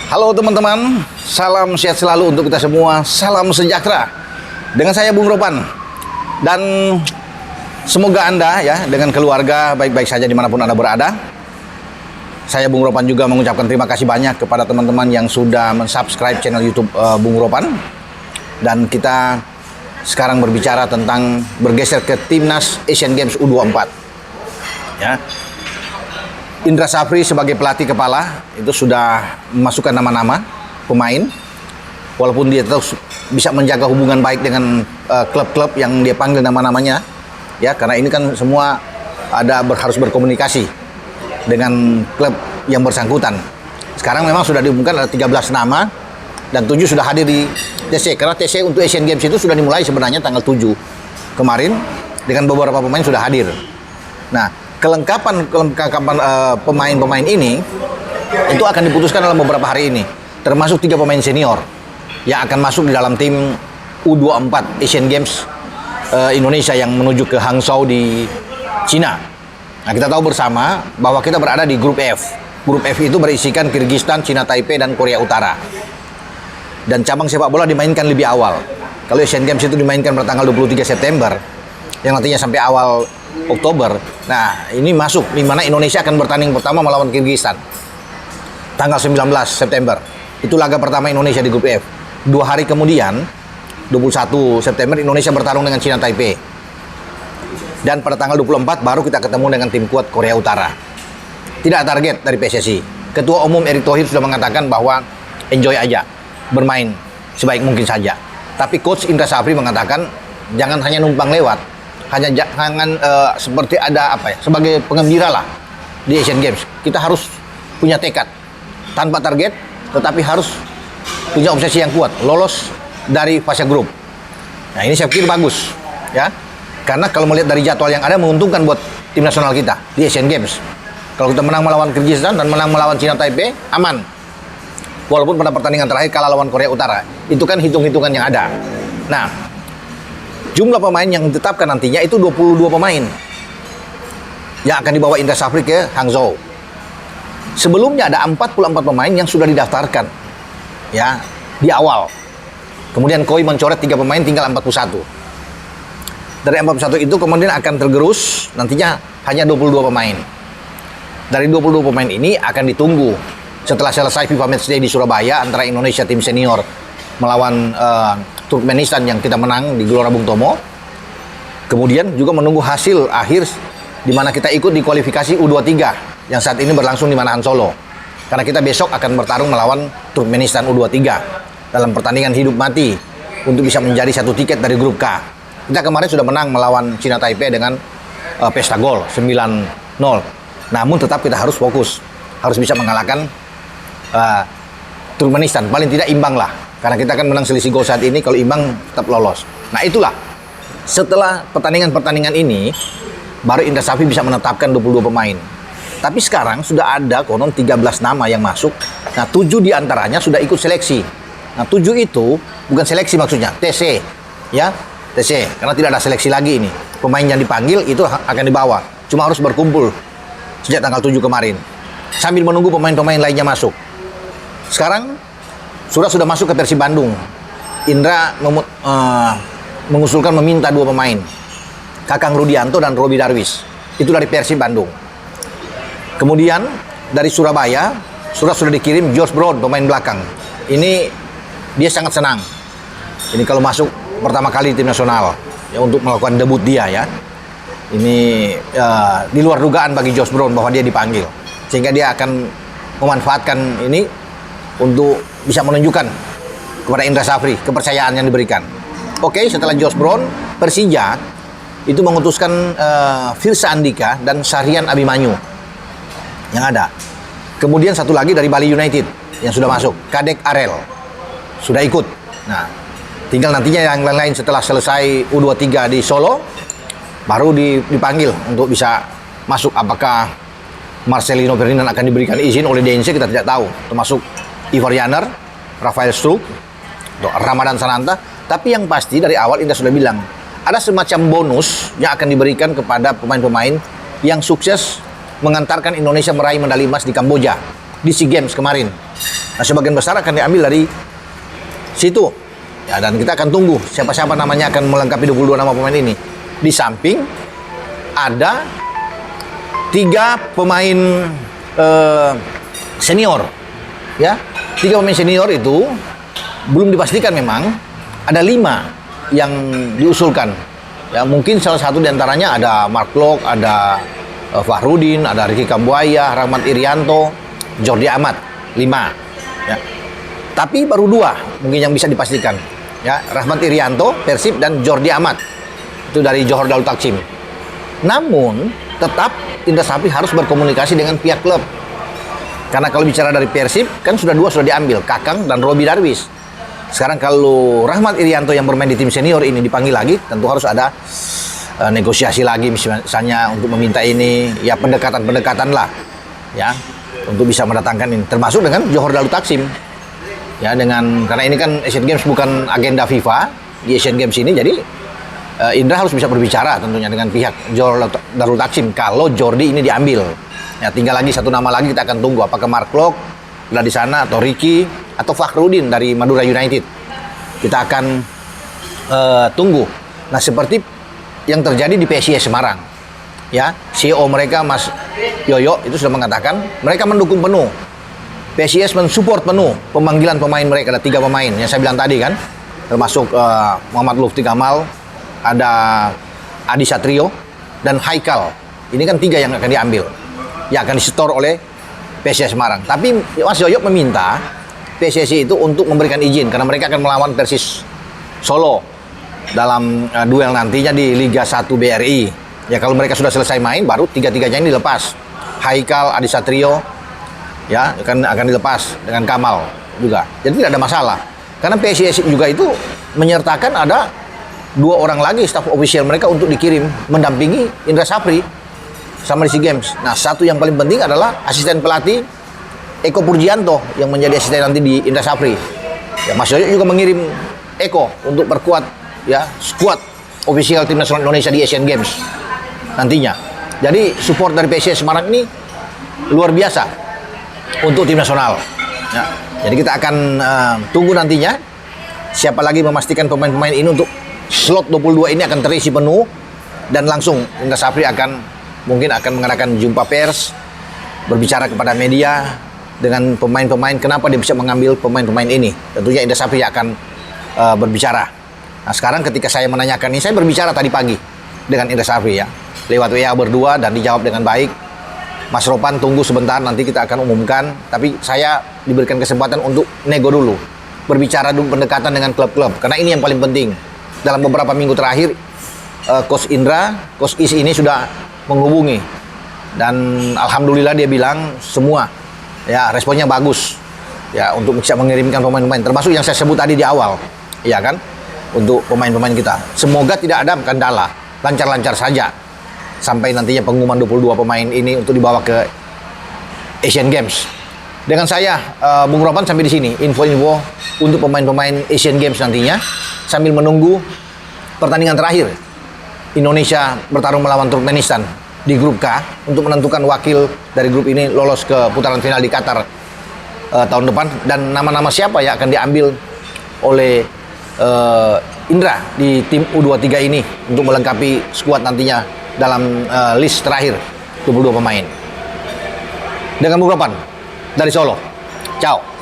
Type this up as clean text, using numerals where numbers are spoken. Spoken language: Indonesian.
Halo teman-teman, salam sehat selalu untuk kita semua, salam sejahtera. Dengan saya Bung Ropan. Dan semoga Anda ya dengan keluarga baik-baik saja dimanapun Anda berada. Saya Bung Ropan juga mengucapkan terima kasih banyak kepada teman-teman yang sudah mensubscribe channel YouTube Bung Ropan. Dan kita sekarang berbicara tentang bergeser ke Timnas Asian Games U24. Ya. Indra Syafri sebagai pelatih kepala itu sudah memasukkan nama-nama pemain, walaupun dia terus bisa menjaga hubungan baik dengan klub-klub yang dia panggil nama-namanya, ya karena ini kan semua harus berkomunikasi dengan klub yang bersangkutan. Sekarang memang sudah diumumkan ada 13 nama dan 7 sudah hadir di TC, karena TC untuk Asian Games itu sudah dimulai sebenarnya tanggal 7 kemarin dengan beberapa pemain sudah hadir. Nah, kelengkapan pemain-pemain ini itu akan diputuskan dalam beberapa hari ini, termasuk 3 pemain senior yang akan masuk di dalam tim U24 Asian Games Indonesia yang menuju ke Hangzhou di Cina. Nah, kita tahu bersama bahwa kita berada di grup F. Grup F itu berisikan Kyrgyzstan, Cina Taipei, dan Korea Utara. Dan cabang sepak bola dimainkan lebih awal. Kalau Asian Games itu dimainkan pada tanggal 23 September, yang nantinya sampai awal Oktober. Nah, ini masuk di mana Indonesia akan bertanding pertama melawan Kyrgyzstan tanggal 19 September. Itu laga pertama Indonesia di grup F. 2 hari kemudian 21 September Indonesia bertarung dengan Cina Taipei. Dan pada tanggal 24 baru kita ketemu dengan tim kuat Korea Utara. Tidak target dari PSSI. Ketua Umum Erick Thohir sudah mengatakan bahwa enjoy aja, bermain sebaik mungkin saja. Tapi Coach Indra Syafri mengatakan jangan hanya numpang lewat, jangan seperti ada sebagai penggembira lah di Asian Games. Kita harus punya tekad tanpa target, tetapi harus punya obsesi yang kuat, lolos dari fase grup. Nah, ini saya pikir bagus ya, karena kalau melihat dari jadwal yang ada menguntungkan buat tim nasional kita di Asian Games. Kalau kita menang melawan Kyrgyzstan dan menang melawan Cina Taipei, aman. Walaupun pada pertandingan terakhir kalah lawan Korea Utara, itu kan hitung-hitungan yang ada. Nah, jumlah pemain yang ditetapkan nantinya itu 22 pemain yang akan dibawa Indra Syafri ke Hangzhou. Sebelumnya ada 44 pemain yang sudah didaftarkan ya di awal. Kemudian Koi mencoret 3 pemain, tinggal 41. Dari 41 itu kemudian akan tergerus nantinya hanya 22 pemain. Dari 22 pemain ini akan ditunggu setelah selesai FIFA Matchday di Surabaya antara Indonesia tim senior melawan Turkmenistan yang kita menang di Gelora Bung Tomo. Kemudian juga menunggu hasil akhir di mana kita ikut di kualifikasi U23 yang saat ini berlangsung di Manahan Solo. Karena kita besok akan bertarung melawan Turkmenistan U23 dalam pertandingan hidup mati untuk bisa menjadi satu tiket dari grup K. Kita kemarin sudah menang melawan Cina Taipei dengan pesta gol 9-0. Namun tetap kita harus fokus, harus bisa mengalahkan Turkmenistan, paling tidak imbang lah. Karena kita akan menang selisih gol saat ini, kalau imbang tetap lolos. Nah itulah, setelah pertandingan-pertandingan ini, baru Indra Syafri bisa menetapkan 22 pemain. Tapi sekarang sudah ada konon 13 nama yang masuk. Nah 7 diantaranya sudah ikut seleksi. Nah 7 itu bukan seleksi maksudnya, TC. Ya, TC, karena tidak ada seleksi lagi ini. Pemain yang dipanggil itu akan dibawa. Cuma harus berkumpul sejak tanggal 7 kemarin. Sambil menunggu pemain-pemain lainnya masuk. Sekarang sudah masuk ke Persib Bandung. Indra mengusulkan meminta 2 pemain, Kakang Rudianto dan Robi Darwis. Itu dari Persib Bandung. Kemudian dari Surabaya sudah dikirim Josh Brown, pemain belakang. Ini dia sangat senang. Ini kalau masuk pertama kali di tim nasional ya, untuk melakukan debut dia ya. Ini di luar dugaan bagi Josh Brown bahwa dia dipanggil, sehingga dia akan memanfaatkan ini untuk bisa menunjukkan kepada Indra Syafri kepercayaan yang diberikan. Oke, setelah Josh Brown, Persija itu mengutuskan Firsa Andika dan Syahrian Abimanyu yang ada. Kemudian satu lagi dari Bali United yang sudah masuk, Kadek Arel sudah ikut. Nah, tinggal nantinya yang lain-lain setelah selesai U23 di Solo baru dipanggil untuk bisa masuk. Apakah Marcelino Ferdinand akan diberikan izin oleh DNC, kita tidak tahu. Termasuk Ivar Yaner, Rafael Struik, Ramadan Sananta. Tapi yang pasti dari awal Indra sudah bilang ada semacam bonus yang akan diberikan kepada pemain-pemain yang sukses mengantarkan Indonesia meraih medali emas di Kamboja di SEA Games kemarin. Nah, sebagian besar akan diambil dari situ. Ya, dan kita akan tunggu siapa-siapa namanya akan melengkapi 22 nama pemain ini. Di samping ada 3 pemain senior. Ya, 3 pemain senior itu belum dipastikan memang. Ada 5 yang diusulkan. Ya, mungkin salah satu diantaranya ada Mark Locke, ada Fahrudin, ada Ricky Kambuaya, Rahmat Irianto, Jordi Amat, 5. Ya. Tapi baru 2 mungkin yang bisa dipastikan. Ya, Rahmat Irianto, Persib, dan Jordi Amat. Itu dari Johor Darul Taksim. Namun, tetap Indra Sapri harus berkomunikasi dengan pihak klub. Karena kalau bicara dari Persib, kan sudah 2 sudah diambil, Kakang dan Robi Darwis. Sekarang kalau Rahmat Irianto yang bermain di tim senior ini dipanggil lagi, tentu harus ada negosiasi lagi misalnya untuk meminta ini, ya pendekatan-pendekatan lah, ya, untuk bisa mendatangkan ini, termasuk dengan Johor Darul Taksim, ya, karena ini kan Asian Games bukan agenda FIFA di Asian Games ini, jadi Indra harus bisa berbicara tentunya dengan pihak Johor Darul Taksim kalau Jordi ini diambil. Ya, tinggal lagi 1 nama lagi kita akan tunggu apakah Mark Locke ada di sana atau Ricky atau Fakhrudin dari Madura United. Kita akan tunggu. Nah, seperti yang terjadi di PSIS Semarang, ya, CEO mereka Mas Yoyo itu sudah mengatakan mereka mendukung penuh. PSIS mensupport penuh pemanggilan pemain mereka. Ada 3 pemain yang saya bilang tadi kan, termasuk Muhammad Lufti Kamal, ada Adi Satrio, dan Haikal. Ini kan 3 yang akan diambil, yang akan disetor oleh PSIS Semarang. Tapi Mas Yoyo meminta PSSI itu untuk memberikan izin karena mereka akan melawan Persis Solo dalam duel nantinya di Liga 1 BRI. Ya, kalau mereka sudah selesai main baru 3-3-nya ini dilepas. Haikal, Adi Satrio, ya, akan dilepas dengan Kamal juga. Jadi tidak ada masalah. Karena PSSI juga itu menyertakan ada 2 orang lagi staf official mereka untuk dikirim mendampingi Indra Sapri sama di SEA Games. Nah, satu yang paling penting adalah asisten pelatih Eko Purjianto yang menjadi asisten nanti di Indra Sapri. Ya, Mas Yoyo juga mengirim Eko untuk perkuat, ya, skuad official tim nasional Indonesia di Asian Games nantinya. Jadi support dari PSIS Semarang ini luar biasa untuk tim nasional. Ya, jadi kita akan tunggu nantinya siapa lagi memastikan pemain-pemain ini untuk slot 22 ini akan terisi penuh, dan langsung Indra Sapri mungkin akan mengadakan jumpa pers, berbicara kepada media dengan pemain-pemain kenapa dia bisa mengambil pemain-pemain ini. Tentunya Indra Sapri akan berbicara. Nah, sekarang ketika saya menanyakan ini, saya berbicara tadi pagi dengan Indra Sapri, ya, lewat WA berdua, dan dijawab dengan baik. Mas Ropan tunggu sebentar, nanti kita akan umumkan. Tapi saya diberikan kesempatan untuk nego dulu, berbicara dulu pendekatan dengan klub-klub, karena ini yang paling penting. Dalam beberapa minggu terakhir, Coach Indra, Coach Is ini sudah menghubungi, dan alhamdulillah dia bilang semua, ya, responnya bagus, ya, untuk bisa mengirimkan pemain-pemain, termasuk yang saya sebut tadi di awal, ya kan, untuk pemain-pemain kita. Semoga tidak ada kendala, lancar-lancar saja sampai nantinya pengumuman 22 pemain ini untuk dibawa ke Asian Games. Dengan saya, Bung Ropan, sampai di sini info-info untuk pemain-pemain Asian Games nantinya, sambil menunggu pertandingan terakhir Indonesia bertarung melawan Turkmenistan di grup K untuk menentukan wakil dari grup ini lolos ke putaran final di Qatar tahun depan, dan nama-nama siapa yang akan diambil oleh Indra di tim U23 ini untuk melengkapi skuad nantinya dalam list terakhir 22 pemain. Dengan Bung Ropan dari Solo. Ciao.